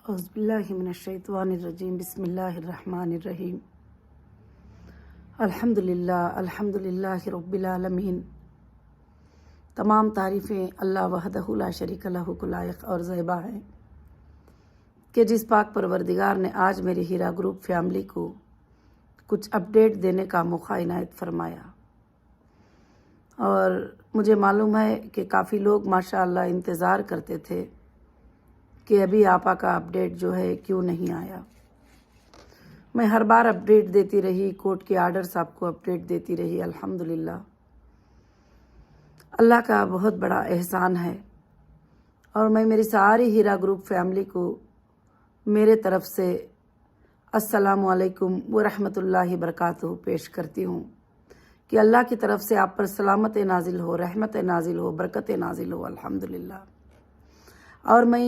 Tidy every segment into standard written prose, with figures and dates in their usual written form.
اعوذ باللہ من الشیطان الرجیم بسم اللہ الرحمن الرحیم الحمدللہ رب العالمین۔ تمام تعریفیں اللہ وحدہ لا شریک لہ کو لائق اور زیبا ہیں کہ جس پاک پروردگار نے آج میری ہیرا گروپ فیملی کو کچھ اپڈیٹ دینے کا موقع عنایت فرمایا، اور مجھے معلوم ہے کہ کافی لوگ ماشاءاللہ انتظار کرتے تھے کہ ابھی آپا کا اپڈیٹ جو ہے کیوں نہیں آیا۔ میں ہر بار اپڈیٹ دیتی رہی، کورٹ کے آرڈرز آپ کو اپڈیٹ دیتی رہی۔ الحمدللہ اللہ کا بہت بڑا احسان ہے، اور میں میری ساری ہیرا گروپ فیملی کو میرے طرف سے السلام علیکم ورحمۃ اللہ وبرکاتہ پیش کرتی ہوں کہ اللہ کی طرف سے آپ پر سلامت نازل ہو، رحمت نازل ہو، برکت نازل ہو الحمدللہ۔ اور میں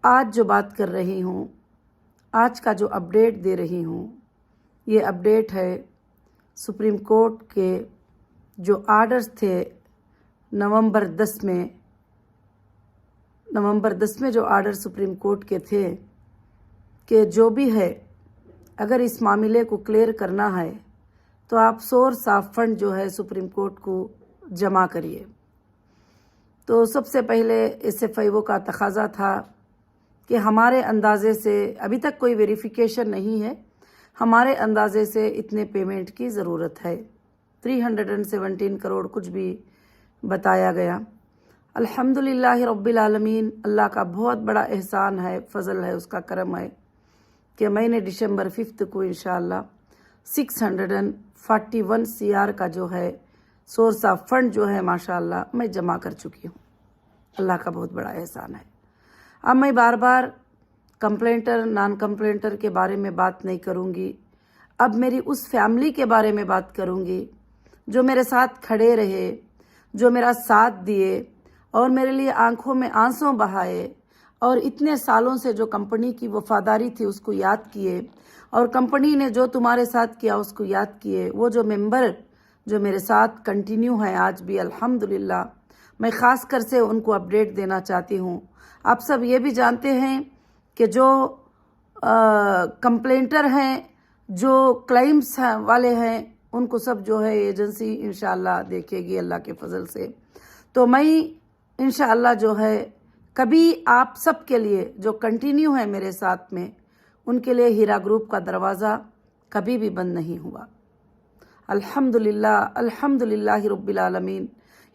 آج جو بات کر رہی ہوں، آج کا جو اپڈیٹ دے رہی ہوں، یہ اپڈیٹ ہے سپریم کورٹ کے جو آرڈرز تھے نومبر 10 میں جو آرڈر سپریم کورٹ کے تھے کہ جو بھی ہے اگر اس معاملے کو کلیئر کرنا ہے تو آپ سورس آف فنڈ جو ہے سپریم کورٹ کو جمع کریے۔ تو سب سے پہلے ایس ایف آئی او کا تقاضا تھا کہ ہمارے اندازے سے ابھی تک کوئی ویریفیکیشن نہیں ہے، ہمارے اندازے سے اتنے پیمنٹ کی ضرورت ہے، 317 کروڑ کچھ بھی بتایا گیا۔ الحمدللہ رب العالمین، اللہ کا بہت بڑا احسان ہے، فضل ہے، اس کا کرم ہے کہ میں نے دسمبر 5 کو انشاءاللہ 641 CR کا جو ہے سورس آف فنڈ جو ہے ماشاءاللہ میں جمع کر چکی ہوں۔ اللہ کا بہت بڑا احسان ہے۔ اب میں بار بار کمپلینٹر نان کمپلینٹر کے بارے میں بات نہیں کروں گی، اب میری اس فیملی کے بارے میں بات کروں گی جو میرے ساتھ کھڑے رہے، جو میرا ساتھ دیے اور میرے لیے آنکھوں میں آنسوں بہائے، اور اتنے سالوں سے جو کمپنی کی وفاداری تھی اس کو یاد کیے، اور کمپنی نے جو تمہارے ساتھ کیا اس کو یاد کیے۔ وہ جو ممبر جو میرے ساتھ کنٹینیو ہیں آج بھی الحمدللہ، میں خاص کر سے ان کو اپڈیٹ دینا چاہتی ہوں۔ آپ سب یہ بھی جانتے ہیں کہ جو کمپلینٹر ہیں، جو کلائمز والے ہیں، ان کو سب جو ہے ایجنسی انشاءاللہ دیکھے گی اللہ کے فضل سے۔ تو میں انشاءاللہ جو ہے کبھی آپ سب کے لیے جو کنٹینیو ہے میرے ساتھ میں، ان کے لیے ہیرا گروپ کا دروازہ کبھی بھی بند نہیں ہوا۔ الحمدللہ رب العالمین۔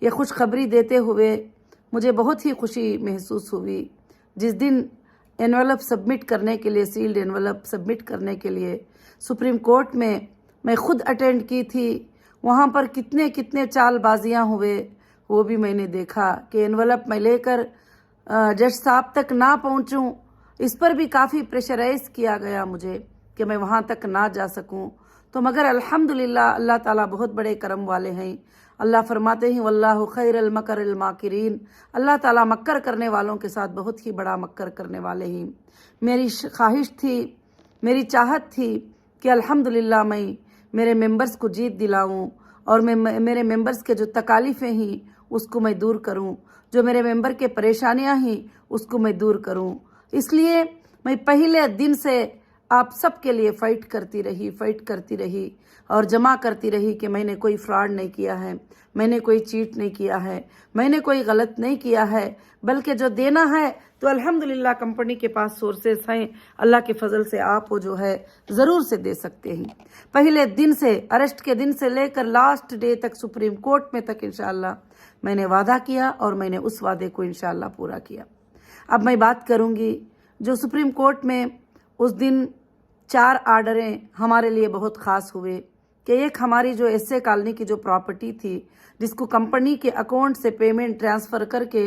یہ خوشخبری دیتے ہوئے مجھے بہت ہی خوشی محسوس ہوئی جس دن انویلپ سبمٹ کرنے کے لیے، سیلڈ انویلپ سبمٹ کرنے کے لیے سپریم کورٹ میں خود اٹینڈ کی تھی۔ وہاں پر کتنے چال بازیاں ہوئے وہ بھی میں نے دیکھا کہ انویلپ میں لے کر جج صاحب تک نہ پہنچوں، اس پر بھی کافی پریشرائز کیا گیا مجھے کہ میں وہاں تک نہ جا سکوں۔ تو مگر الحمدللہ اللہ تعالیٰ بہت بڑے کرم والے ہیں۔ اللہ فرماتے ہیں واللہ خیر المکر الماکرین، اللہ تعالیٰ مکر کرنے والوں کے ساتھ بہت ہی بڑا مکر کرنے والے ہیں۔ میری خواہش تھی، میری چاہت تھی کہ الحمدللہ میں میرے ممبرز کو جیت دلاؤں، اور میں میرے ممبرز کے جو تکالیفیں ہیں اس کو میں دور کروں، جو میرے ممبر کے پریشانیاں ہیں اس کو میں دور کروں۔ اس لیے میں پہلے دن سے آپ سب کے لیے فائٹ کرتی رہی اور جمع کرتی رہی کہ میں نے کوئی فراڈ نہیں کیا ہے، میں نے کوئی چیٹ نہیں کیا ہے، میں نے کوئی غلط نہیں کیا ہے، بلکہ جو دینا ہے تو الحمدللہ کمپنی کے پاس سورسز ہیں، اللہ کے فضل سے آپ وہ جو ہے ضرور سے دے سکتے ہیں۔ پہلے دن سے، اریسٹ کے دن سے لے کر لاسٹ ڈے تک، سپریم کورٹ میں تک انشاءاللہ میں نے وعدہ کیا، اور میں نے اس وعدے کو انشاءاللہ پورا کیا۔ اب میں بات کروں گی جو سپریم کورٹ میں اس دن 4 آرڈریں ہمارے لیے بہت خاص ہوئے کہ ایک ہماری جو ایس اے کالونی کی جو پراپرٹی تھی جس کو کمپنی کے اکاؤنٹ سے پیمنٹ ٹرانسفر کر کے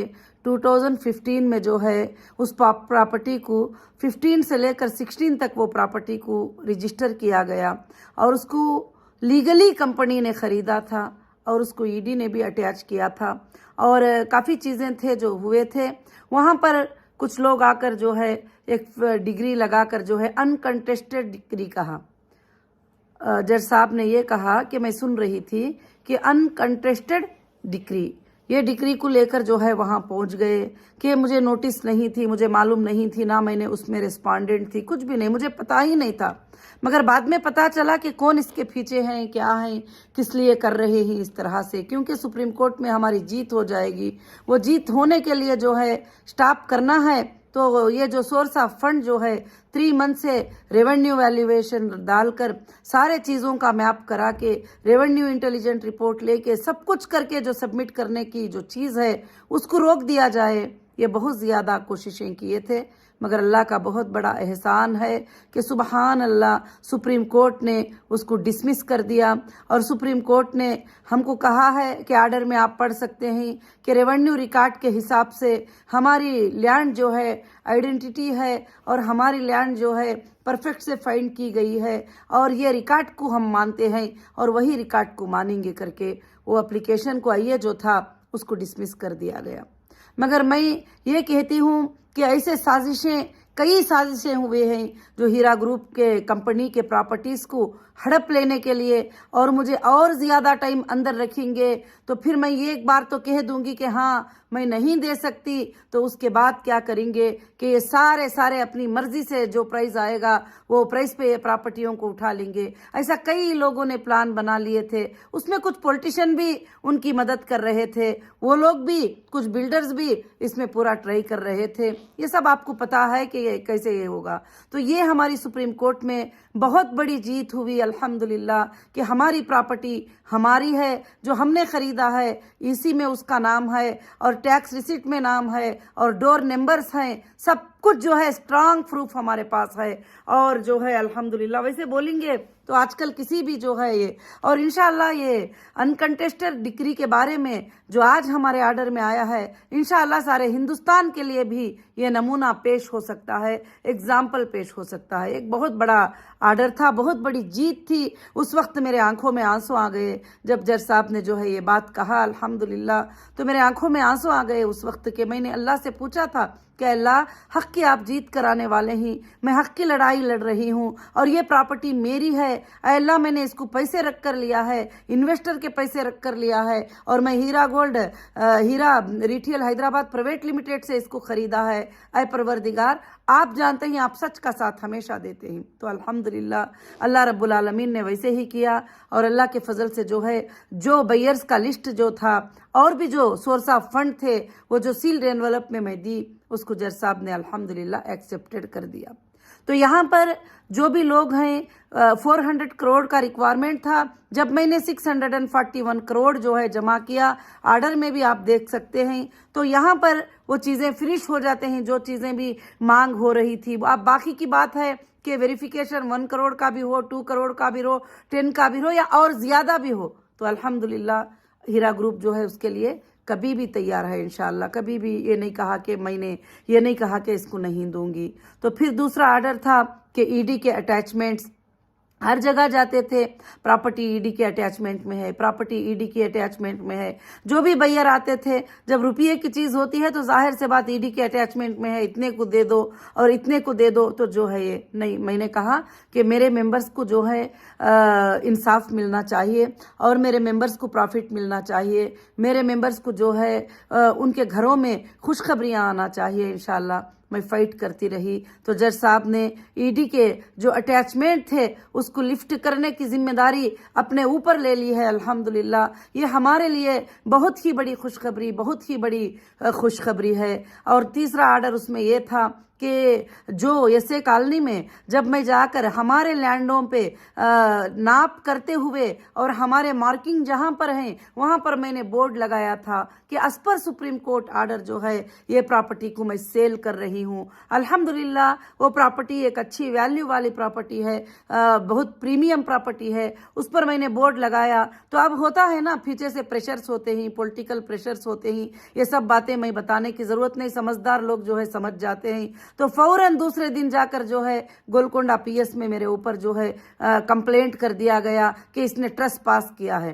2015 میں جو ہے اس پراپرٹی کو 15 سے لے کر 16 تک وہ پراپرٹی کو رجسٹر کیا گیا، اور اس کو لیگلی کمپنی نے خریدا تھا، اور اس کو ED نے بھی اٹیچ کیا تھا، اور کافی چیزیں تھے جو ہوئے تھے وہاں پر۔ کچھ لوگ آ کر جو ہے ایک ڈگری لگا کر جو ہے انکنٹیسٹڈ ڈگری کہا، جج صاحب نے یہ کہا کہ میں سن رہی تھی کہ انکنٹیسٹڈ ڈگری، ये डिक्री को लेकर जो है वहाँ पहुँच गए कि मुझे नोटिस नहीं थी, मुझे मालूम नहीं थी, ना मैंने उसमें रिस्पॉन्डेंट थी, कुछ भी नहीं, मुझे पता ही नहीं था। मगर बाद में पता चला कि कौन इसके पीछे हैं, क्या हैं, किस लिए कर रहे हैं इस तरह से, क्योंकि सुप्रीम कोर्ट में हमारी जीत हो जाएगी। वो जीत होने के लिए जो है स्टॉप करना है, तो ये जो सोर्स ऑफ फंड जो है 3 मंथ से रेवेन्यू वैल्यूएशन डालकर सारे चीज़ों का मैप करा के रेवेन्यू इंटेलिजेंट रिपोर्ट लेके सब कुछ करके जो सबमिट करने की जो चीज़ है उसको रोक दिया जाए। ये बहुत ज़्यादा कोशिशें किए थे, मगर अल्लाह का बहुत बड़ा एहसान है कि सुबहान अल्लाह सुप्रीम कोर्ट ने उसको डिसमिस कर दिया। और सुप्रीम कोर्ट ने हमको कहा है कि आर्डर में आप पढ़ सकते हैं कि रेवेन्यू रिकॉर्ड के हिसाब से हमारी लैंड जो है आइडेंटिटी है और हमारी लैंड जो है परफेक्ट से फाइंड की गई है और ये रिकॉर्ड को हम मानते हैं और वही रिकॉर्ड को मानेंगे करके वो एप्लीकेशन को आइए जो था उसको डिसमिस कर दिया गया। मगर मैं ये कहती हूँ कि ऐसे कई साजिशें हुए हैं जो हीरा ग्रुप के कंपनी के प्रॉपर्टीज़ को हड़प लेने के लिए, और मुझे और ज़्यादा टाइम अंदर रखेंगे तो फिर मैं ये एक बार तो कह दूंगी कि हाँ मैं नहीं दे सकती, तो उसके बाद क्या करेंगे कि ये सारे अपनी मर्जी से जो प्राइस आएगा वो प्राइस पे ये प्रॉपर्टियों को उठा लेंगे। ऐसा कई लोगों ने प्लान बना लिए थे, उसमें कुछ पॉलिटिशियन भी उनकी मदद कर रहे थे, वो लोग भी, कुछ बिल्डर्स भी इसमें पूरा ट्राई कर रहे थे। ये सब आपको पता है कि ये कैसे ये होगा। तो ये हमारी सुप्रीम कोर्ट में बहुत बड़ी जीत हुई अल्हम्दुलिल्लाह कि हमारी प्रॉपर्टी हमारी है, जो हमने खरीदा है इसी में उसका नाम है और टैक्स रिसीट में नाम है और डोर नंबर्स हैं, सब कुछ जो है स्ट्रांग प्रूफ हमारे पास है। और जो है अल्हम्दुलिल्लाह वैसे बोलेंगे तो आजकल किसी भी जो है ये, और इंशाअल्लाह ये अनकंटेस्टेड डिक्री के बारे में जो आज हमारे आर्डर में आया है, इंशाअल्लाह सारे हिंदुस्तान के लिए भी ये नमूना पेश हो सकता है, एग्जाम्पल पेश हो सकता है। एक बहुत बड़ा आर्डर था, बहुत बड़ी जीत थी। उस वक्त मेरे आंखों में आंसू आ गए जब जज साहब ने जो है ये बात कहा अल्हम्दुलिल्लाह, तो मेरे आंखों में आंसू आ गए उस वक्त के मैंने अल्लाह से पूछा था कि अल्लाह हक की आप जीत कराने वाले हैं, मैं हक की लड़ाई लड़ रही हूँ और ये प्रॉपर्टी मेरी है। अल्लाह मैंने इसको पैसे रख कर लिया है, इन्वेस्टर के पैसे रख कर लिया है और मैं हीरा रिटेल हैदराबाद प्राइवेट लिमिटेड से इसको खरीदा है। ऐ परवरदिगार आप जानते हैं आप सच का साथ हमेशा देते हैं। तो अल्हम्दुलिल्लाह अल्लाह रब्बुल आलमीन ने वैसे ही किया और अल्लाह के फजल से जो है जो बायर्स का लिस्ट जो था और भी जो सोर्स ऑफ फंड थे वो जो सील्ड एनवलप में मैं दी उसको जज साहब ने अल्हम्दुलिल्लाह एक्सेप्टेड कर दिया। तो यहाँ पर जो भी लोग हैं 400 करोड़ का रिक्वायरमेंट था, जब मैंने 641 करोड़ जो है जमा किया, आर्डर में भी आप देख सकते हैं, तो यहाँ पर वो चीज़ें फिनिश हो जाते हैं जो चीज़ें भी मांग हो रही थी। अब बाकी की बात है कि वेरिफिकेशन 1 करोड़ का भी हो, 2 करोड़ का भी हो, 10 का भी हो या और ज़्यादा भी हो, तो अल्हम्दुलिल्लाह हीरा ग्रुप जो है उसके लिए कभी भी तैयार है इंशाअल्लाह। कभी भी ये नहीं कहा कि मैंने ये नहीं कहा कि इसको नहीं दूंगी। तो फिर दूसरा आर्डर था कि ईडी के अटैचमेंट्स हर जगह जाते थे, प्रॉपर्टी ईडी के अटैचमेंट में है, प्रॉपर्टी ईडी की अटैचमेंट में है। जो भी बायर आते थे, जब रुपये की चीज़ होती है तो जाहिर से बात ईडी के अटैचमेंट में है, इतने को दे दो और इतने को दे दो, तो जो है ये नहीं। मैंने कहा कि मेरे मेंबर्स को जो है इंसाफ मिलना चाहिए और मेरे मेंबर्स को प्रॉफिट मिलना चाहिए, मेरे मेंबर्स को जो है उनके घरों में खुशखबरियाँ आना चाहिए। इंशाअल्लाह मैं फाइट करती रही। तो जज साहब ने ईडी के जो अटैचमेंट थे उसको लिफ्ट करने की जिम्मेदारी अपने ऊपर ले ली है अल्हम्दुलिल्लाह। ये हमारे लिए बहुत ही बड़ी खुशखबरी, बहुत ही बड़ी खुशखबरी है। और तीसरा आर्डर उसमें ये था कि जो एसए कॉलोनी में जब मैं जाकर हमारे लैंडों पे नाप करते हुए और हमारे मार्किंग जहाँ पर हैं वहाँ पर मैंने बोर्ड लगाया था कि as per supreme court order जो है ये प्रॉपर्टी को मैं सेल कर रही हूँ। अल्हम्दुलिल्लाह वो प्रॉपर्टी एक अच्छी वैल्यू वाली प्रॉपर्टी है, बहुत प्रीमियम प्रॉपर्टी है, उस पर मैंने बोर्ड लगाया। तो अब होता है ना, पीछे से प्रेशर्स होते हैं, पॉलिटिकल प्रेशर्स होते हैं, ये सब बातें मैं बताने की ज़रूरत नहीं, समझदार लोग जो है समझ जाते हैं। तो फौरन दूसरे दिन जाकर जो है गोलकोंडा पीएस में मेरे ऊपर जो है कंप्लेंट कर दिया गया कि इसने ट्रस्ट पास किया है।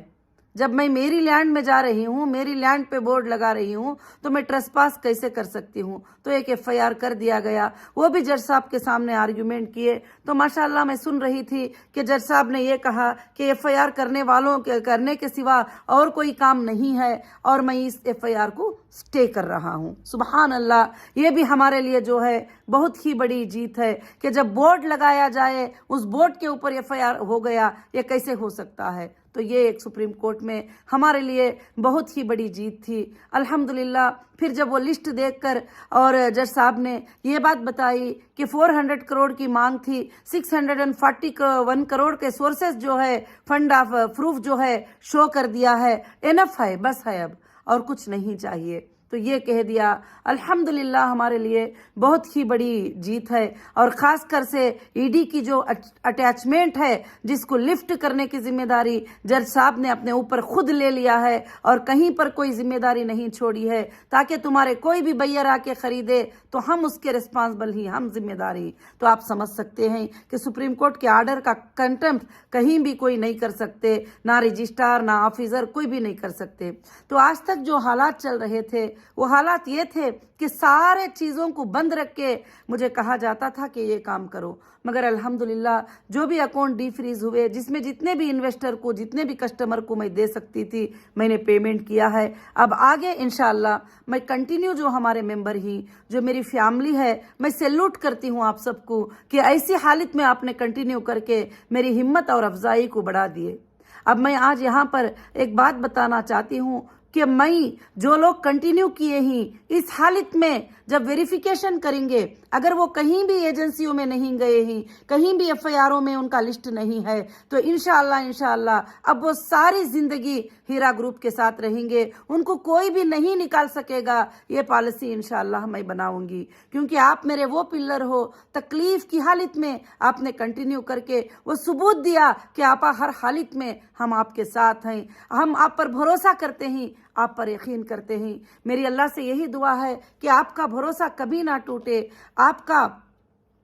जब मैं मेरी लैंड में जा रही हूँ, मेरी लैंड पे बोर्ड लगा रही हूँ, तो मैं ट्रेसपास कैसे कर सकती हूँ? तो एक FIR कर दिया गया। वो भी जज साहब के सामने आर्ग्यूमेंट किए। तो माशाल्लाह मैं सुन रही थी कि जज साहब ने ये कहा कि FIR करने वालों के करने के सिवा और कोई काम नहीं है, और मैं इस FIR को स्टे कर रहा हूँ। सुबहान अल्लाह, ये भी हमारे लिए जो है बहुत ही बड़ी जीत है कि जब बोर्ड लगाया जाए, उस बोर्ड के ऊपर FIR हो गया, ये कैसे हो सकता है? तो ये एक सुप्रीम कोर्ट में हमारे लिए बहुत ही बड़ी जीत थी। अल्हम्दुलिल्लाह फिर जब वो लिस्ट देखकर और जज साहब ने ये बात बताई कि 400 करोड़ की मांग थी, 641 करोड़ के सोर्सेस जो है, फंड ऑफ प्रूफ जो है शो कर दिया है, इनफ है, बस है, अब और कुछ नहीं चाहिए। तो ये कह दिया। अल्हम्दुलिल्लाह हमारे लिए बहुत ही बड़ी जीत है। और ख़ास कर से ईडी की जो अटैचमेंट है, जिसको लिफ्ट करने की जिम्मेदारी जज साहब ने अपने ऊपर खुद ले लिया है और कहीं पर कोई जिम्मेदारी नहीं छोड़ी है, ताकि तुम्हारे कोई भी बैयर आके ख़रीदे तो हम उसके रिस्पॉन्सिबल ही, हम जिम्मेदारी। तो आप समझ सकते हैं कि सुप्रीम कोर्ट के आर्डर का कंटेम्प्ट कहीं भी कोई नहीं कर सकते, ना रजिस्ट्रार ना ऑफिसर, कोई भी नहीं कर सकते। तो आज तक जो हालात चल रहे थे वो हालात ये थे कि सारे चीज़ों को बंद रख के मुझे कहा जाता था कि ये काम करो, मगर अल्हम्दुलिल्लाह जो भी अकाउंट डीफ्रीज हुए, जिसमें जितने भी इन्वेस्टर को, जितने भी कस्टमर को मैं दे सकती थी, मैंने पेमेंट किया है। अब आगे इंशाअल्लाह मैं कंटिन्यू, जो हमारे मेंबर ही, जो मेरी फैमिली है, मैं सैल्यूट करती हूँ आप सबको कि ऐसी हालत में आपने कंटिन्यू करके मेरी हिम्मत और अफजाई को बढ़ा दिए। अब मैं आज यहाँ पर एक बात बताना चाहती हूँ कि मैं, जो लोग कंटिन्यू किए ही, इस हालत में जब वेरिफिकेशन करेंगे, अगर वो कहीं भी एजेंसियों में नहीं गए ही, कहीं भी FIRओं में उनका लिस्ट नहीं है, तो इंशाअल्लाह अब वो सारी जिंदगी हीरा ग्रुप के साथ रहेंगे, उनको कोई भी नहीं निकाल सकेगा। ये पॉलिसी इंशाअल्लाह मैं बनाऊंगी, क्योंकि आप मेरे वो पिलर हो। तकलीफ की हालत में आपने कंटिन्यू करके वो सबूत दिया कि आप हर हालत में हम आपके साथ हैं, हम आप पर भरोसा करते हैं, आप पर यकीन करते हैं। मेरी अल्लाह से यही दुआ है कि आपका भरोसा कभी ना टूटे, आपका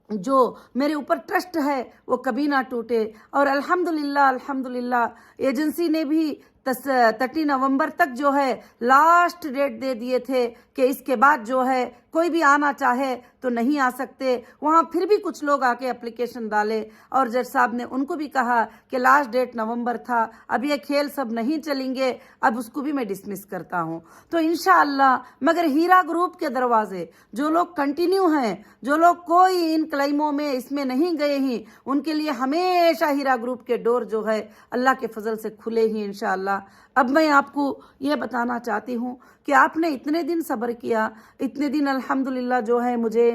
जो मेरे ऊपर ट्रस्ट है वो कभी ना टूटे। और अल्हम्दुलिल्लाह एजेंसी ने भी 30 नवंबर तक जो है लास्ट डेट दे दिए थे कि इसके बाद जो है कोई भी आना चाहे तो नहीं आ सकते। वहाँ फिर भी कुछ लोग आके एप्लीकेशन डाले और जज साहब ने उनको भी कहा कि लास्ट डेट नवंबर था, अब ये खेल सब नहीं चलेंगे, अब उसको भी मैं डिसमिस करता हूँ। तो इंशाअल्लाह मगर हीरा ग्रुप के दरवाजे, जो लोग कंटिन्यू हैं, जो लोग कोई इन क्लेमों में इसमें नहीं गए ही, उनके लिए हमेशा हीरा ग्रुप के डोर जो है अल्लाह के फजल से खुले ही इंशाअल्लाह। अब मैं आपको ये बताना चाहती हूँ कि आपने इतने दिन सब्र किया, इतने दिन अल्हम्दुलिल्लाह जो है मुझे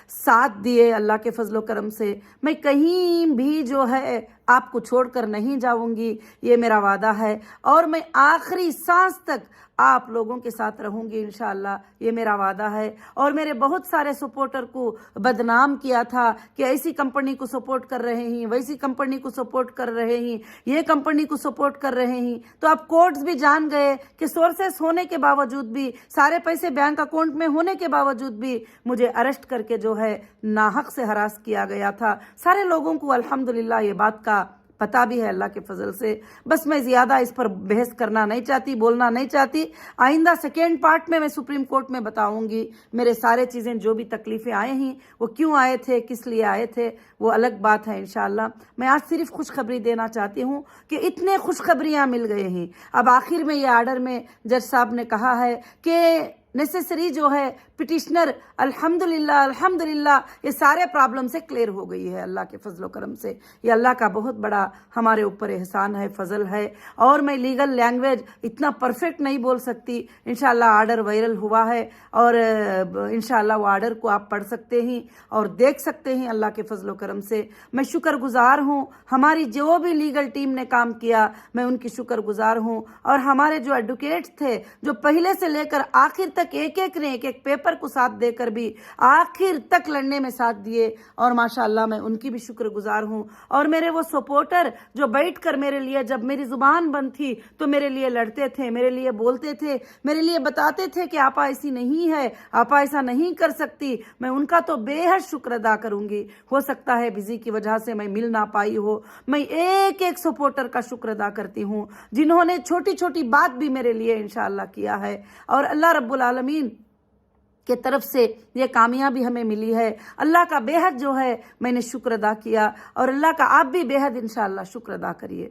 साथ दिए अल्लाह के फजलो करम से। मैं कहीं भी जो है आपको छोड़कर नहीं जाऊंगी, ये मेरा वादा है, और मैं आखिरी सांस तक आप लोगों के साथ रहूंगी इंशाअल्लाह, ये मेरा वादा है। और मेरे बहुत सारे सपोर्टर को बदनाम किया था कि ऐसी कंपनी को सपोर्ट कर रहे हैं, वैसी कंपनी को सपोर्ट कर रहे हैं, ये कंपनी को सपोर्ट कर रहे हैं। तो अब कोर्ट्स भी जान गए कि सोर्सेस होने के बावजूद भी, सारे पैसे बैंक अकाउंट में होने के बावजूद भी मुझे अरेस्ट करके जो है नाहक से हरास किया गया था। सारे लोगों को अल्हम्दुलिल्लाह ये बात का पता भी है अल्लाह के फजल से। बस मैं ज़्यादा इस पर बहस करना नहीं चाहती, बोलना नहीं चाहती। आइंदा सेकेंड पार्ट में मैं सुप्रीम कोर्ट में बताऊंगी मेरे सारे चीज़ें, जो भी तकलीफ़ें आए हैं वो क्यों आए थे, किस लिए आए थे, वो अलग बात है इंशाअल्लाह। मैं आज सिर्फ खुशखबरी देना चाहती हूँ कि इतने खुशखबरियाँ मिल गए हैं। अब आखिर में ये आर्डर में जज साहब ने कहा है कि नेसेसरी जो है पिटिशनर, अल्हम्दुलिल्लाह ये सारे प्रॉब्लम से क्लियर हो गई है अल्लाह के फजलो करम से। ये अल्लाह का बहुत बड़ा हमारे ऊपर एहसान है, फजल है। और मैं लीगल लैंग्वेज इतना परफेक्ट नहीं बोल सकती। इंशाअल्लाह आर्डर वायरल हुआ है और इंशाअल्लाह वो आर्डर को आप पढ़ सकते हैं और देख सकते हैं अल्लाह के फजलो करम से। मैं शुक्रगुजार हूँ, हमारी जो भी लीगल टीम ने काम किया मैं उनकी शुक्रगुजार हूँ। और हमारे जो एडवोकेट्स थे, जो पहले से लेकर आखिर तक एक एक ने एक एक पेपर پیپر کو ساتھ دے کر بھی آخر تک لڑنے میں ساتھ دیے، اور ماشاءاللہ میں ان کی بھی شکر گزار ہوں. اور میرے وہ سپورٹر جو بیٹھ کر میرے لیے جب میری زبان بند تھی تو میرے لیے لڑتے تھے، میرے لیے بولتے تھے، میرے لیے بتاتے تھے کہ آپا ایسی نہیں ہے، آپا ایسا نہیں کر سکتی، میں ان کا تو بے حد شکر ادا کروں گی. ہو سکتا ہے بزی کی وجہ سے میں مل نہ پائی ہو. میں ایک ایک سپورٹر کا شکر ادا کرتی ہوں جنہوں نے چھوٹی چھوٹی بات بھی میرے لیے انشاءاللہ کیا ہے، اور اللہ رب العالمین کے طرف سے یہ کامیابی ہمیں ملی ہے. اللہ کا بے حد جو ہے میں نے شکر ادا کیا، اور اللہ کا آپ بھی بے حد انشاءاللہ شکر ادا کریے.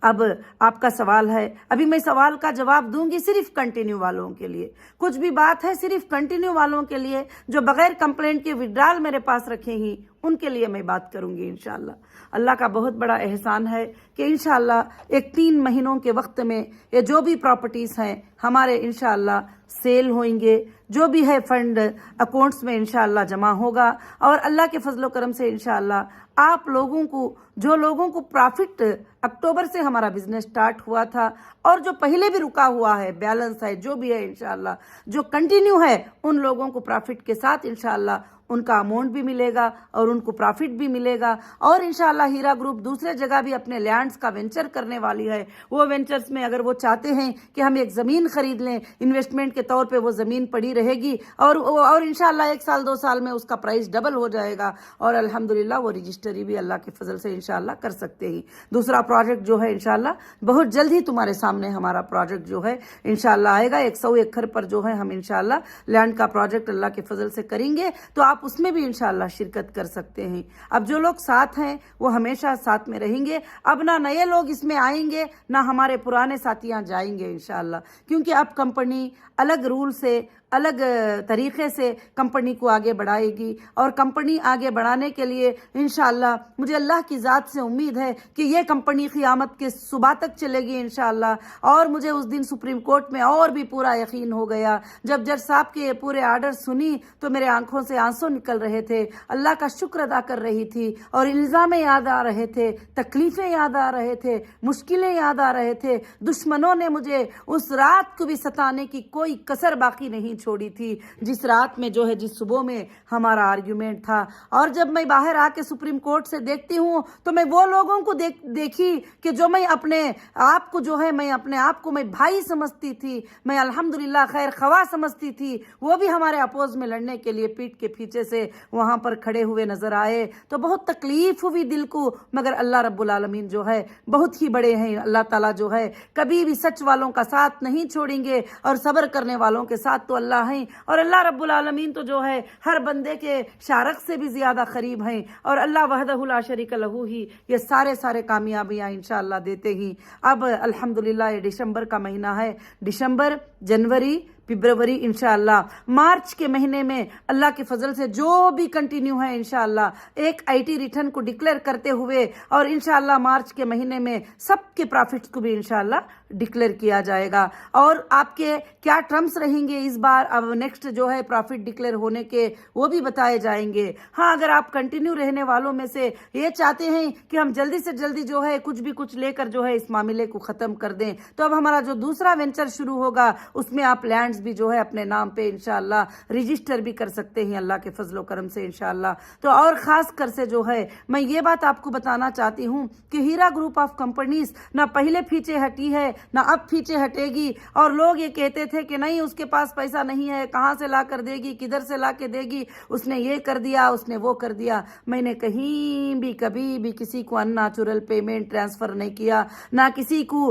اب آپ کا سوال ہے، ابھی میں سوال کا جواب دوں گی صرف کنٹینیو والوں کے لیے. کچھ بھی بات ہے صرف کنٹینیو والوں کے لیے جو بغیر کمپلینٹ کے وڈرال میرے پاس رکھے ہی، ان کے لیے میں بات کروں گی انشاءاللہ. اللہ کا بہت بڑا احسان ہے کہ انشاءاللہ ایک 3 مہینوں کے وقت میں یہ جو بھی پراپرٹیز ہیں ہمارے انشاءاللہ سیل ہوئیں گے، جو بھی ہے فنڈ اکاؤنٹس میں انشاءاللہ جمع ہوگا، اور اللہ کے فضل و کرم سے انشاءاللہ آپ لوگوں کو، جو لوگوں کو پرافٹ اکتوبر سے ہمارا بزنس سٹارٹ ہوا تھا اور جو پہلے بھی رکا ہوا ہے، بیلنس ہے، جو بھی ہے انشاءاللہ جو کنٹینیو ہے، ان لوگوں کو پرافٹ کے ساتھ انشاءاللہ ان کا اماؤنٹ بھی ملے گا اور ان کو پرافٹ بھی ملے گا. اور انشاءاللہ ہیرا گروپ دوسرے جگہ بھی اپنے لینڈز کا وینچر کرنے والی ہے. وہ وینچرز میں اگر وہ چاہتے ہیں کہ ہم ایک زمین خرید لیں انویسٹمنٹ کے طور پہ، وہ زمین پڑی رہے گی اور انشاءاللہ 1 سال 2 سال میں اس کا پرائس ڈبل ہو جائے گا، اور الحمدللہ وہ رجسٹری بھی اللہ کے فضل سے انشاءاللہ کر سکتے ہیں. دوسرا پروجیکٹ جو ہے انشاءاللہ بہت جلد ہی تمہارے سامنے ہمارا پروجیکٹ جو ہے انشاءاللہ آئے گا. 100 ایکڑ پر جو ہے ہم انشاءاللہ لینڈ کا پروجیکٹ اللہ کے فضل سے کریں گے، تو آپ اس میں بھی انشاءاللہ شرکت کر سکتے ہیں. اب جو لوگ ساتھ ہیں وہ ہمیشہ ساتھ میں رہیں گے. اب نہ نئے لوگ اس میں آئیں گے، نہ ہمارے پرانے ساتھیاں جائیں گے انشاءاللہ، کیونکہ اب کمپنی الگ رول سے، الگ طریقے سے کمپنی کو آگے بڑھائے گی. اور کمپنی آگے بڑھانے کے لیے انشاءاللہ مجھے اللہ کی ذات سے امید ہے کہ یہ کمپنی قیامت کے صبح تک چلے گی انشاءاللہ. اور مجھے اس دن سپریم کورٹ میں اور بھی پورا یقین ہو گیا جب جج صاحب کے پورے آرڈر سنی تو میرے آنکھوں سے آنسو نکل رہے تھے. اللہ کا شکر ادا کر رہی تھی، اور الزام یاد آ رہے تھے، تکلیفیں یاد آ رہے تھے، مشکلیں یاد آ رہے تھے. دشمنوں نے مجھے اس رات کو بھی ستانے کی کوئی کسر باقی نہیں چھوڑی تھی، جس رات میں جو ہے، جس صبح میں ہمارا آرگیومنٹ تھا. اور جب میں باہر آ کے سپریم کورٹ سے دیکھتی ہوں تو میں وہ لوگوں کو دیکھی کہ جو میں اپنے آپ کو جو ہے، میں اپنے آپ کو میں بھائی سمجھتی تھی، میں الحمدللہ خیر خواہ سمجھتی تھی، وہ بھی ہمارے اپوز میں لڑنے کے لیے پیٹ کے پیچھے سے وہاں پر کھڑے ہوئے نظر آئے. تو بہت تکلیف ہوئی دل کو، مگر اللہ رب العالمین جو ہے بہت ہی بڑے ہیں. اللہ تعالیٰ جو ہے کبھی بھی سچ والوں کا ساتھ نہیں چھوڑیں گے، اور صبر کرنے والوں کے ساتھ تو اللہ ہیں. اور اللہ رب العالمین تو جو ہے ہر بندے کے شارق سے بھی زیادہ قریب ہیں، اور اللہ وحدہ لا شریک لہ ہی یہ سارے کامیابیاں انشاءاللہ دیتے ہی. اب الحمدللہ یہ دسمبر کا مہینہ ہے، دسمبر، جنوری، فبروری، انشاءاللہ مارچ کے مہینے میں اللہ کے فضل سے جو بھی کنٹینیو ہے انشاءاللہ ایک IT ریٹرن کو ڈکلیئر کرتے ہوئے، اور انشاءاللہ مارچ کے مہینے میں سب کے پرافٹس کو بھی انشاءاللہ ڈکلیئر کیا جائے گا. اور آپ کے کیا ٹرمز رہیں گے اس بار، اب نیکسٹ جو ہے پرافٹ ڈکلیئر ہونے کے، وہ بھی بتائے جائیں گے. ہاں، اگر آپ کنٹینیو رہنے والوں میں سے یہ چاہتے ہیں کہ ہم جلدی سے جلدی جو ہے کچھ لے کر جو ہے اس معاملے کو ختم کر دیں، تو اب ہمارا جو دوسرا وینچر شروع ہوگا اس میں آپ لینڈز بھی جو ہے اپنے نام پہ انشاءاللہ رجسٹر بھی کر سکتے ہیں اللہ کے فضل و کرم سے انشاءاللہ. تو اور خاص کر سے جو ہے میں یہ بات آپ کو بتانا چاہتی ہوں کہ ہیرا گروپ آف کمپنیز نہ پہلے پیچھے ہٹی ہے نہ اب پیچھے ہٹے گی. اور لوگ یہ کہتے تھے کہ نہیں اس کے پاس پیسہ نہیں ہے، کہاں سے لا کر دے گی، کدھر سے لا کے دے گی، اس نے یہ کر دیا، اس نے وہ کر دیا. میں نے کہیں بھی کبھی بھی کسی کو ان نیچرل پیمنٹ ٹرانسفر نہیں کیا، نہ کسی کو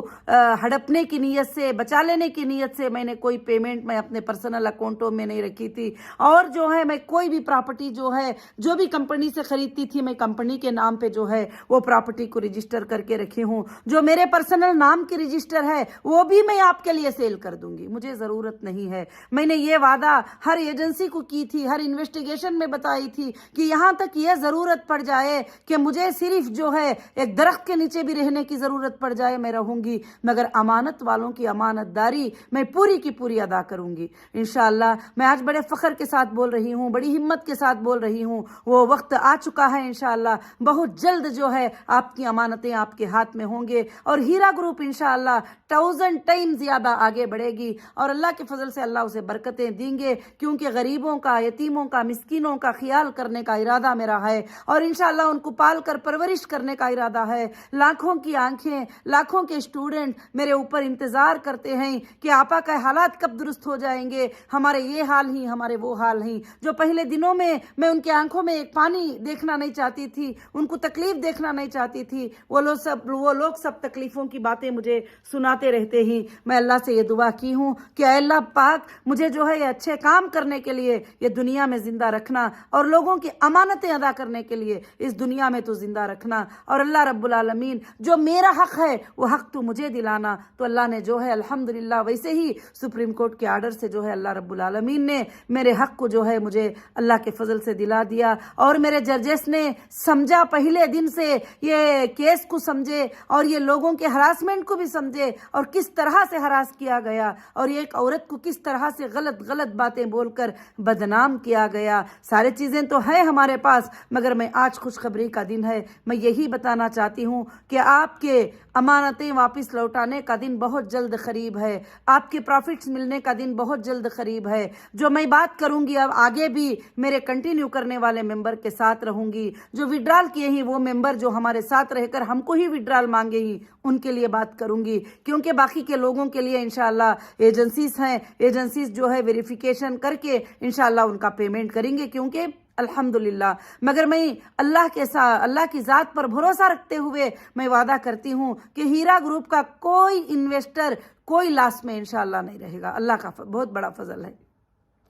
ہڑپنے کی نیت سے، بچا لینے کی نیت سے میں نے کوئی پیمنٹ میں اپنے پرسنل اکاؤنٹوں میں نہیں رکھی تھی. اور جو ہے میں کوئی بھی پراپرٹی جو ہے جو بھی کمپنی سے خریدتی تھی، میں کمپنی کے نام پہ جو ہے وہ پراپرٹی کو رجسٹر کر کے رکھی ہوں. جو میرے پرسنل نام کی رجسٹر ہے وہ بھی میں آپ کے لیے سیل کر دوں گی، مجھے ضرورت نہیں ہے. میں نے یہ وعدہ ہر ایجنسی کو کی تھی، ہر انویسٹیگیشن میں بتائی تھی کہ یہاں تک یہ ضرورت پڑ جائے کہ مجھے صرف جو ہے ایک درخت کے نیچے بھی رہنے کی ضرورت پڑ جائے میں رہوں گی، مگر امانت والوں کی امانت داری میں پوری کی پوری ادا करूंगी इंशाअल्लाह। मैं आज बड़े फ़ख्र के साथ बोल रही हूँ, बड़ी हिम्मत के साथ बोल रही हूँ, वो वक्त आ चुका है इंशाअल्लाह। बहुत जल्द जो है आपकी अमानतें आपके हाथ में होंगे और हीरा ग्रुप इंशाअल्लाह 1000 टाइम ज़्यादा आगे बढ़ेगी और अल्लाह के फजल से अल्लाह उसे बरकतें देंगे, क्योंकि गरीबों का, यतीमों का, मिस्किनों का ख्याल करने का इरादा मेरा है और इंशाअल्लाह उनको पाल कर परवरिश करने का इरादा है। लाखों की आंखें, लाखों के स्टूडेंट मेरे ऊपर इंतज़ार करते हैं कि आपा का हालात कब दुरुस्त हो जाएंगे, हमारे ये हाल ही, हमारे वो हाल ही। जो पहले दिनों में मैं उनकी आंखों में एक पानी देखना नहीं चाहती थी, उनको तकलीफ देखना नहीं चाहती थी, वो लोग सब तकलीफ़ों की बातें मुझे सुनाते रहते ही। मैं अल्लाह से ये दुआ की हूँ कि अल्लाह पाक मुझे जो है ये अच्छे काम करने के लिए ये दुनिया में ज़िंदा रखना और लोगों की अमानतें अदा करने के लिए इस दुनिया में तो ज़िंदा रखना, और अल्लाह रब्बुल आलमीन जो मेरा हक है वो हक तो मुझे दिलाना। तो अल्लाह ने जो है अल्हम्दुलिल्लाह वैसे ही सुप्रीम कोर्ट के आर्डर से जो है अल्लाह रब्बुल आलमीन ने मेरे हक को जो है मुझे अल्लाह के फजल से दिला दिया और मेरे जजेस ने समझा, पहले दिन से ये केस को समझे और ये लोगों के हरासमेंट को भी समझे और किस तरह से हरास किया गया और एक औरत को किस तरह से गलत गलत बातें बोलकर बदनाम किया गया। सारी चीज़ें तो है हमारे पास, मगर मैं आज खुशखबरी का दिन है, मैं यही बताना चाहती हूँ कि आपके अमानतें वापस लौटाने का दिन बहुत जल्द करीब है, आपके प्रॉफिट्स मिलने का दिन बहुत जल्द करीब है। जो मैं बात करूंगी अब आगे भी मेरे कंटिन्यू करने वाले मेंबर के साथ रहूंगी, जो विड्रॉल किए ही वो मेंबर जो हमारे साथ रहकर हमको ही विड्रॉल मांगे ही उनके लिए बात करूंगी, क्योंकि बाकी के लोगों के लिए इंशाअल्लाह एजेंसीज हैं, एजेंसीज जो है वेरिफिकेशन करके इंशाअल्लाह उनका पेमेंट करेंगे, क्योंकि अल्हम्दुलिल्लाह। मगर मैं अल्लाह के साथ, अल्लाह की ज़ात पर भरोसा रखते हुए मैं वादा करती हूँ कि हीरा ग्रुप का कोई इन्वेस्टर कोई लॉस में इंशाअल्लाह नहीं रहेगा। अल्लाह का बहुत बड़ा फजल है।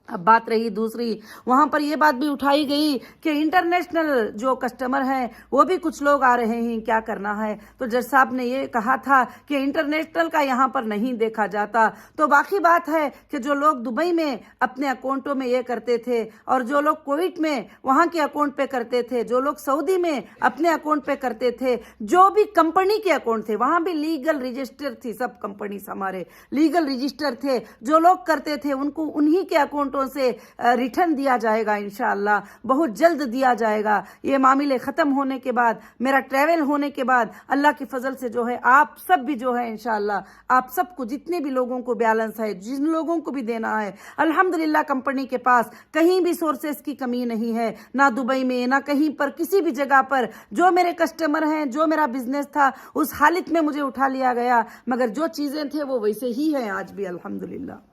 अब बात रही दूसरी, वहाँ पर ये बात भी उठाई गई कि इंटरनेशनल जो कस्टमर हैं वो भी कुछ लोग आ रहे हैं, क्या करना है। तो जज साहब ने ये कहा था कि इंटरनेशनल का यहाँ पर नहीं देखा जाता। तो बाकी बात है कि जो लोग दुबई में अपने अकाउंटों में ये करते थे और जो लोग कुवैत में वहाँ के अकाउंट पे करते थे, जो लोग सऊदी में अपने अकाउंट पे करते थे, जो भी कंपनी के अकाउंट थे वहाँ भी लीगल रजिस्टर थी, सब कंपनीज हमारे लीगल रजिस्टर थे, जो लोग करते थे उनको उन्हीं के अकाउंट से रिटर्न दिया जाएगा इंशाअल्लाह, बहुत जल्द दिया जाएगा। ये मामले ख़त्म होने के बाद, मेरा ट्रैवल होने के बाद अल्लाह के फजल से जो है आप सब भी जो है इंशाअल्लाह आप सबको, जितने भी लोगों को बैलेंस है, जिन लोगों को भी देना है, अल्हम्दुलिल्लाह कंपनी के पास कहीं भी सोर्सेस की कमी नहीं है, ना दुबई में ना कहीं पर, किसी भी जगह पर। जो मेरे कस्टमर हैं, जो मेरा बिजनेस था उस हालत में मुझे उठा लिया गया, मगर जो चीज़ें थे वो वैसे ही हैं आज भी अल्हम्दुलिल्लाह।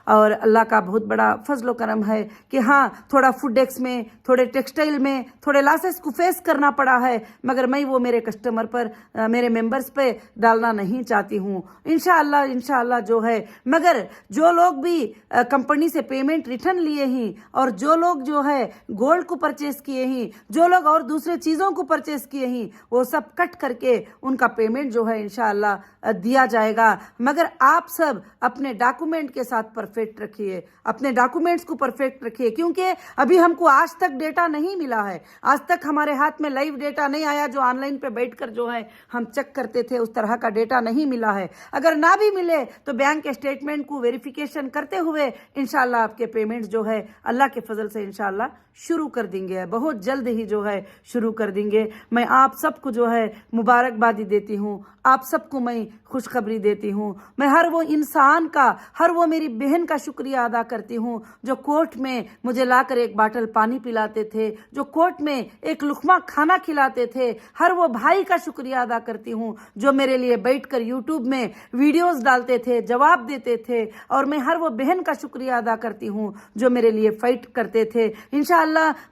और अल्लाह का बहुत बड़ा फजल करम है कि हाँ, थोड़ा फूडेक्स में, थोड़े टेक्सटाइल में थोड़े लॉसेस को फेस करना पड़ा है, मगर मैं वो मेरे कस्टमर पर, मेरे मेंबर्स पे डालना नहीं चाहती हूँ इंशाअल्लाह जो है। मगर जो लोग भी कंपनी से पेमेंट रिटर्न लिए ही और जो लोग जो है गोल्ड को परचेस किए ही, जो लोग और दूसरे चीज़ों को परचेस किए ही, वो सब कट करके उनका पेमेंट जो है इंशाअल्लाह दिया जाएगा। मगर आप सब अपने डॉक्यूमेंट के साथ परफेक्ट रखिए, अपने डॉक्यूमेंट्स को परफेक्ट रखिए, क्योंकि अभी हमको आज तक डेटा नहीं मिला है, आज तक हमारे हाथ में लाइव डेटा नहीं आया जो ऑनलाइन पे बैठकर जो है हम चेक करते थे, उस तरह का डेटा नहीं मिला है। अगर ना भी मिले तो बैंक स्टेटमेंट को वेरिफिकेशन करते हुए इंशाल्लाह आपके पेमेंट जो है अल्लाह के फजल से इंशाल्लाह शुरू कर देंगे, बहुत जल्द ही जो है शुरू कर देंगे। मैं आप सबको जो है मुबारकबादी देती हूँ, आप सबको मैं खुशखबरी देती हूँ। मैं हर वो इंसान का, हर वो मेरी बहन का शुक्रिया अदा करती हूँ जो कोर्ट में मुझे लाकर एक बाटल पानी पिलाते थे, जो कोर्ट में एक लुकमा खाना खिलाते थे। हर वो भाई का शुक्रिया अदा करती हूँ जो मेरे लिए बैठकर यूट्यूब में वीडियोस डालते थे, जवाब देते थे। और मैं हर वो बहन का शुक्रिया अदा करती हूँ जो मेरे लिए फाइट करते थे। इंशाअल्लाह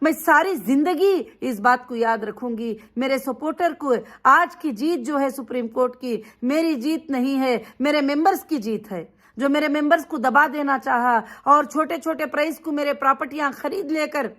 मैं सारी जिंदगी इस बात को याद रखूंगी। मेरे सपोर्टर को आज की जीत जो है सुप्रीम कोर्ट की, मेरी जीत नहीं है, मेरे मेंबर्स की जीत है, जो मेरे मेंबर्स को दबा देना चाहा और छोटे छोटे प्राइस को मेरे प्रॉपर्टियां खरीद लेकर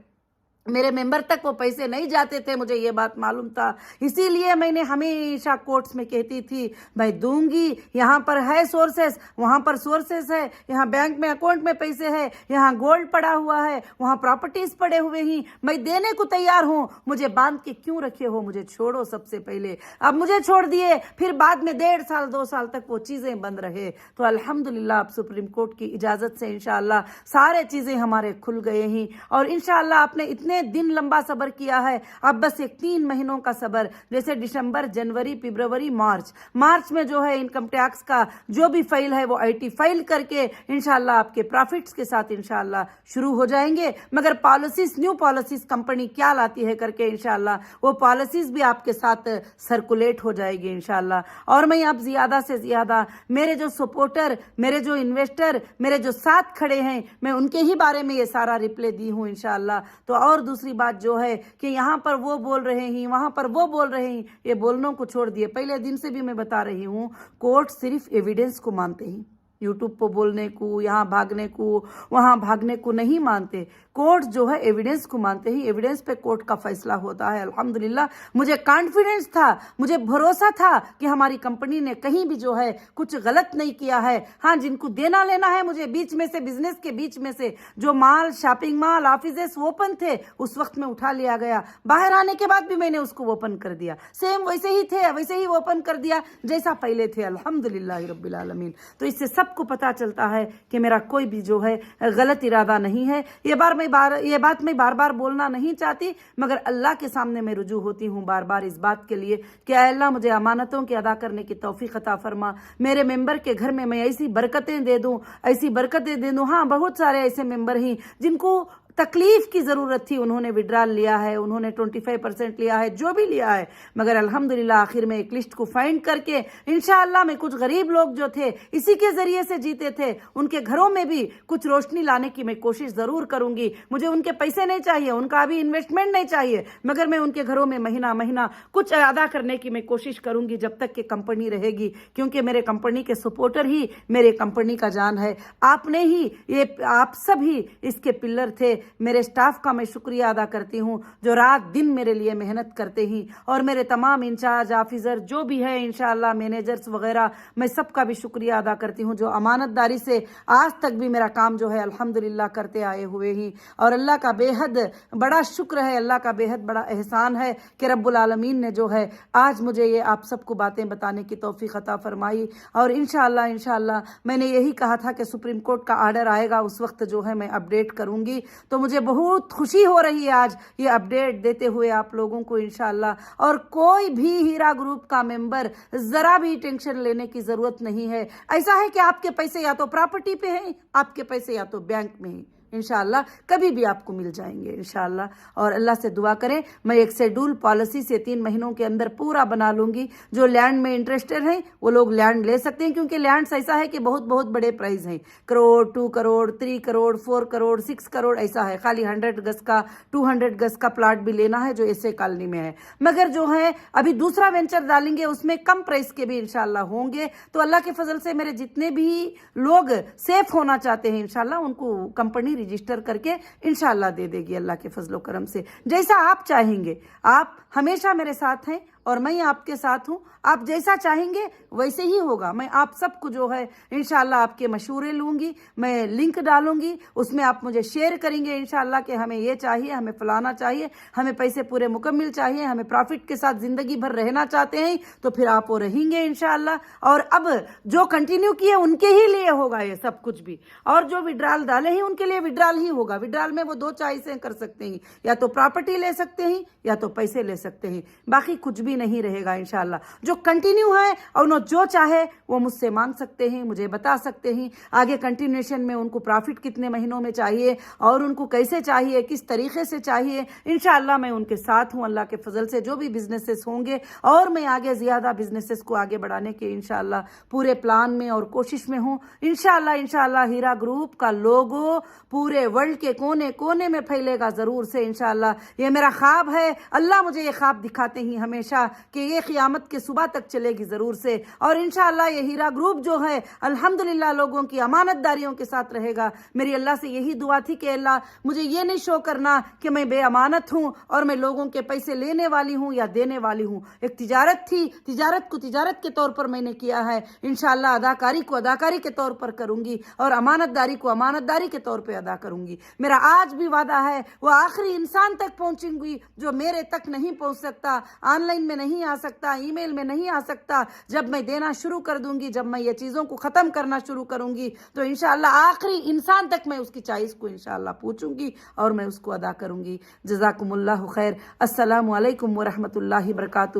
मेरे मेंबर तक वो पैसे नहीं जाते थे, मुझे ये बात मालूम था। इसीलिए मैंने हमेशा कोर्ट्स में कहती थी, मैं दूंगी, यहाँ पर है सोर्सेस, वहाँ पर सोर्सेस है, यहाँ बैंक में अकाउंट में पैसे है, यहाँ गोल्ड पड़ा हुआ है, वहाँ प्रॉपर्टीज पड़े हुए ही, मैं देने को तैयार हूँ, मुझे बांध के क्यों रखे हो, मुझे छोड़ो सबसे पहले। अब मुझे छोड़ दिए, फिर बाद में 1.5 साल 2 साल तक वो चीज़ें बंद रहे। तो अल्हम्दुलिल्लाह अब सुप्रीम कोर्ट की इजाज़त से इंशाअल्लाह सारे चीज़ें हमारे खुल गए ही, और इंशाअल्लाह आपने इतने दिन लंबा सब्र किया है, अब बस एक 3 महीनों का सब्र, जैसे दिसंबर, जनवरी, फरवरी, मार्च में जो है इनकम टैक्स का जो भी फाइल है वो IT फाइल करके इंशाल्लाह आपके प्रॉफिट्स के साथ इंशाल्लाह शुरू हो जाएंगे। मगर पॉलिसीज, न्यू पॉलिसीज कंपनी क्या लाती है करके इंशाल्लाह वो पॉलिसीज भी आपके साथ सर्कुलेट हो जाएगी इंशाल्लाह। और मैं अब ज्यादा से ज्यादा मेरे जो सपोर्टर, मेरे जो इन्वेस्टर, मेरे जो साथ खड़े हैं, मैं उनके ही बारे में ये सारा रिप्लाई दी हूँ इंशाल्लाह। तो और दूसरी बात जो है कि यहाँ पर वो बोल रहे हैं, वहाँ पर वो बोल रहे हैं, ये बोलनों को छोड़ दिए। पहले दिन से भी मैं बता रही हूँ, कोर्ट सिर्फ एविडेंस को मानते हैं, यूट्यूब पर बोलने को, यहाँ भागने को, वहाँ भागने को नहीं मानते। कोर्ट जो है एविडेंस को मानते ही, एविडेंस पे कोर्ट का फैसला होता है। अल्हम्दुलिल्लाह मुझे कॉन्फिडेंस था, मुझे भरोसा था कि हमारी कंपनी ने कहीं भी जो है कुछ गलत नहीं किया है। हाँ, जिनको देना लेना है मुझे बीच में से, बिजनेस के बीच में से जो माल, शॉपिंग मॉल, ऑफिसेस ओपन थे उस वक्त में उठा लिया गया, बाहर आने के बाद भी मैंने उसको ओपन कर दिया, सेम वैसे ही थे, वैसे ही ओपन कर दिया जैसा पहले थे। अल्हम्दुलिल्लाह रब्बिल आलमीन। तो इससे सबको पता चलता है कि मेरा कोई भी जो है गलत इरादा नहीं है। ये बात मैं बार बार बोलना नहीं चाहती, मगर अल्लाह के सामने मैं रुजू होती हूँ बार बार इस बात के लिए कि अल्लाह मुझे अमानतों के अदा करने की तौफीक अता फरमा। मेरे मेंबर के घर में मैं ऐसी बरकतें दे दूँ, ऐसी बरकतें दे दूँ। हाँ, बहुत सारे ऐसे मेंबर हैं जिनको तकलीफ की ज़रूरत थी, उन्होंने विड्रॉल लिया है, उन्होंने 25% लिया है, जो भी लिया है, मगर अल्हम्दुलिल्लाह आखिर में एक लिस्ट को फाइंड करके इंशाअल्लाह मैं कुछ गरीब लोग जो थे इसी के ज़रिए से जीते थे, उनके घरों में भी कुछ रोशनी लाने की मैं कोशिश ज़रूर करूँगी। मुझे उनके पैसे नहीं चाहिए, उनका अभी इन्वेस्टमेंट नहीं चाहिए, मगर मैं उनके घरों में महीना महीना कुछ अदा करने की मैं कोशिश करूँगी जब तक कि कंपनी रहेगी, क्योंकि मेरे कंपनी के सपोर्टर ही मेरे कंपनी का जान है। आपने ही, ये आप सब ही इसके पिलर थे। मेरे स्टाफ का मैं शुक्रिया अदा करती हूँ जो रात दिन मेरे लिए मेहनत करते हैं, और मेरे तमाम इंचार्ज ऑफिसर जो भी है इंशाअल्लाह, मैनेजर्स वगैरह, मैं सबका भी शुक्रिया अदा करती हूँ जो अमानतदारी से आज तक भी मेरा काम जो है अल्हम्दुलिल्लाह करते आए हुए ही। और अल्लाह का बेहद बड़ा शुक्र है, अल्लाह का बेहद बड़ा एहसान है कि रब्बुल आलमीन ने जो है आज मुझे ये आप सबको बातें बताने की तौफीक अता फरमाई। और इंशाअल्लाह मैंने यही कहा था कि सुप्रीम कोर्ट का आर्डर आएगा उस वक्त जो है मैं अपडेट करूँगी। तो मुझे बहुत खुशी हो रही है आज ये अपडेट देते हुए आप लोगों को इंशाअल्लाह। और कोई भी हीरा ग्रुप का मेंबर जरा भी टेंशन लेने की जरूरत नहीं है। ऐसा है कि आपके पैसे या तो प्रॉपर्टी पे हैं, आपके पैसे या तो बैंक में हैं, इंशाअल्लाह कभी भी आपको मिल जाएंगे इंशाअल्लाह। और अल्लाह से दुआ करें, मैं एक शेड्यूल पॉलिसी से 3 महीनों के अंदर पूरा बना लूंगी। जो लैंड में इंटरेस्टेड हैं वो लोग लैंड ले सकते हैं, क्योंकि लैंड ऐसा है कि बहुत बहुत बड़े प्राइस हैं, करोड़, 2 करोड़, 3 करोड़, 4 करोड़, 6 करोड़ ऐसा है। खाली 100 गज का, 200 गज का प्लाट भी लेना है जो ऐसे कॉलोनी में है। मगर जो है अभी दूसरा वेंचर डालेंगे उसमें कम प्राइस के भी इंशाअल्लाह होंगे। तो अल्लाह के फजल से मेरे जितने भी लोग सेफ होना चाहते हैं इंशाअल्लाह उनको कंपनी रजिस्टर करके इंशाअल्लाह दे देगी अल्लाह के फजलो करम से, जैसा आप चाहेंगे। आप हमेशा मेरे साथ हैं और मैं आपके साथ हूँ, आप जैसा चाहेंगे वैसे ही होगा। मैं आप सबको जो है इंशाअल्लाह आपके मशवरे लूँगी, मैं लिंक डालूंगी, उसमें आप मुझे शेयर करेंगे इंशाअल्लाह कि हमें ये चाहिए, हमें फलाना चाहिए, हमें पैसे पूरे मुकम्मल चाहिए, हमें प्रॉफिट के साथ ज़िंदगी भर रहना चाहते हैं, तो फिर आप वो रहेंगे इंशाअल्लाह। और अब जो कंटिन्यू किए उनके ही लिए होगा ये सब कुछ भी, और जो विड्रॉल डाले हैं उनके लिए विड्रॉल ही होगा। विड्रॉल में वो 2 चॉइसें कर सकते हैं, या तो प्रॉपर्टी ले सकते हैं या तो पैसे ले सकते हैं, बाकी कुछ भी नहीं रहेगा इंशाअल्लाह। जो कंटिन्यू है और उन्होंने जो चाहे वो मुझसे मांग सकते हैं, मुझे बता सकते हैं आगे कंटिन्यूएशन में उनको प्रॉफिट कितने महीनों में चाहिए और उनको कैसे चाहिए, किस तरीके से चाहिए। इंशाअल्लाह मैं उनके साथ हूँ अल्लाह के फजल से। जो भी बिजनेसेस होंगे और मैं आगे ज़्यादा बिजनेसेस को आगे बढ़ाने के इंशाअल्लाह पूरे प्लान में और कोशिश में हूँ इंशाअल्लाह। हीरा ग्रुप का लोगो पूरे वर्ल्ड के कोने कोने में फैलेगा ज़रूर से इंशाअल्लाह। ये मेरा ख्वाब है, अल्लाह मुझे ये ख्वाब दिखाते ही हमेशा گا کہ یہ قیامت کے صبح تک چلے گی ضرور سے، اور انشاءاللہ یہ ہیرا گروپ جو ہے الحمدللہ لوگوں کی امانت داریوں کے ساتھ رہے گا۔ میری اللہ سے یہی دعا تھی کہ اللہ مجھے یہ نہیں شو کرنا کہ میں بے امانت ہوں اور میں لوگوں کے پیسے لینے والی ہوں یا دینے والی ہوں۔ ایک تجارت تھی، تجارت کو تجارت کے طور پر میں نے کیا ہے، انشاءاللہ اداکاری کو اداکاری کے طور پر کروں گی، اور امانت داری کو امانت داری کے طور پہ ادا کروں گی۔ میرا آج بھی وعدہ ہے وہ آخری انسان تک پہنچیں گی جو میرے تک نہیں پہنچ سکتا، آن لائن میں نہیں آ سکتا، ای میل میں نہیں آ سکتا۔ جب میں دینا شروع کر دوں گی، جب میں یہ چیزوں کو ختم کرنا شروع کروں گی تو انشاءاللہ آخری انسان تک میں اس کی چائس کو انشاءاللہ پوچھوں گی اور میں اس کو ادا کروں گی۔ جزاکم اللہ خیر۔ السلام علیکم ورحمۃ اللہ وبرکاتہ۔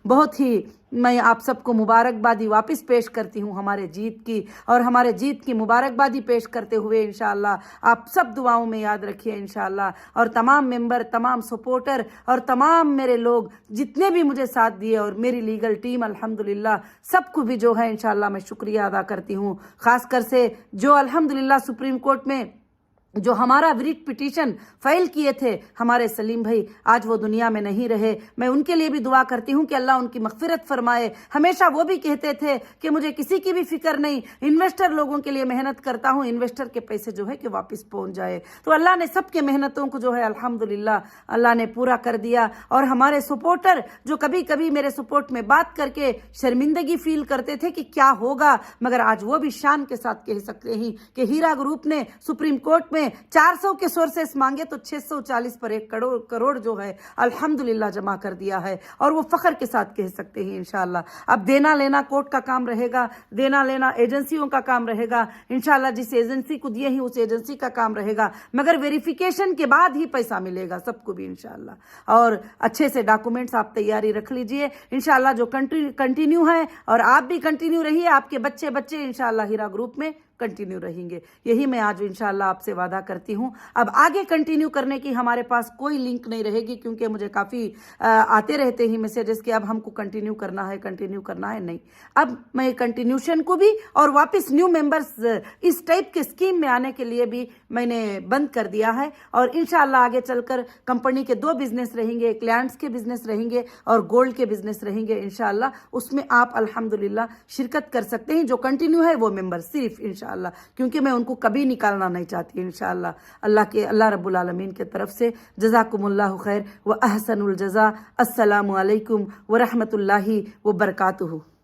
بہت ہی میں آپ سب کو مبارکبادی واپس پیش کرتی ہوں ہمارے جیت کی، اور ہمارے جیت کی مبارکبادی پیش کرتے ہوئے انشاءاللہ آپ سب دعاؤں میں یاد رکھیے انشاءاللہ، اور تمام ممبر، تمام سپورٹر اور تمام میرے لوگ جتنے بھی مجھے ساتھ دیے، اور میری لیگل ٹیم الحمدللہ سب کو بھی جو ہے انشاءاللہ میں شکریہ ادا کرتی ہوں، خاص کر سے جو الحمدللہ سپریم کورٹ میں جو ہمارا ریٹ پٹیشن فائل کیے تھے ہمارے سلیم بھائی، آج وہ دنیا میں نہیں رہے۔ میں ان کے لیے بھی دعا کرتی ہوں کہ اللہ ان کی مغفرت فرمائے۔ ہمیشہ وہ بھی کہتے تھے کہ مجھے کسی کی بھی فکر نہیں، انویسٹر لوگوں کے لیے محنت کرتا ہوں، انویسٹر کے پیسے جو ہے کہ واپس پہنچ جائے۔ تو اللہ نے سب کے محنتوں کو جو ہے الحمدللہ اللہ نے پورا کر دیا، اور ہمارے سپورٹر جو کبھی کبھی میرے سپورٹ میں بات کر کے شرمندگی فیل کرتے تھے کہ کیا ہوگا، مگر آج وہ بھی شان کے ساتھ کہہ سکتے ہیں کہ ہیرا گروپ نے سپریم کورٹ میں 400 کے سورسز مانگے تو 640 پر 1 کروڑ جو ہے الحمدللہ جمع کر دیا ہے، اور وہ فخر کے ساتھ کہہ سکتے ہیں انشاءاللہ۔ اب دینا لینا کورٹ کا کام رہے گا، دینا لینا ایجنسیوں کا کام رہے گا انشاءاللہ، جس ایجنسی کو دیے ہیں اس ایجنسی کا کام رہے گا، مگر ویریفیکیشن کے بعد ہی پیسہ ملے گا سب کو بھی انشاءاللہ۔ اور اچھے سے ڈاکومنٹس آپ تیاری رکھ لیجئے انشاءاللہ، جو کنٹینیو ہے، اور آپ بھی کنٹینیو رہیے، آپ کے بچے انشاءاللہ ہیرا گروپ میں کنٹینیو رہیں گے، یہی میں آج انشاءاللہ آپ سے وعدہ کرتی ہوں۔ اب آگے کنٹینیو کرنے کی ہمارے پاس کوئی لنک نہیں رہے گی، کیونکہ مجھے کافی آتے رہتے ہیں میسیجز کہ اب ہم کو کنٹینیو کرنا ہے، نہیں، اب میں کنٹینیوشن کو بھی اور واپس نیو ممبرز اس ٹائپ کے اسکیم میں آنے کے لیے بھی میں نے بند کر دیا ہے، اور انشاءاللہ آگے چل کر کمپنی کے 2 بزنس رہیں گے، ایک لینڈز کے بزنس رہیں گے اور گولڈ کے بزنس رہیں گے انشاءاللہ، اس میں آپ الحمدللہ شرکت کر سکتے ہیں۔ جو کنٹینیو ہے وہ ممبر صرف انشاءاللہ، کیونکہ میں ان کو کبھی نکالنا نہیں چاہتی انشاءاللہ، اللہ رب العالمین کے طرف سے۔ جزاکم اللہ خیر و احسن الجزا۔ السلام علیکم ورحمۃ اللہ وبرکاتہ۔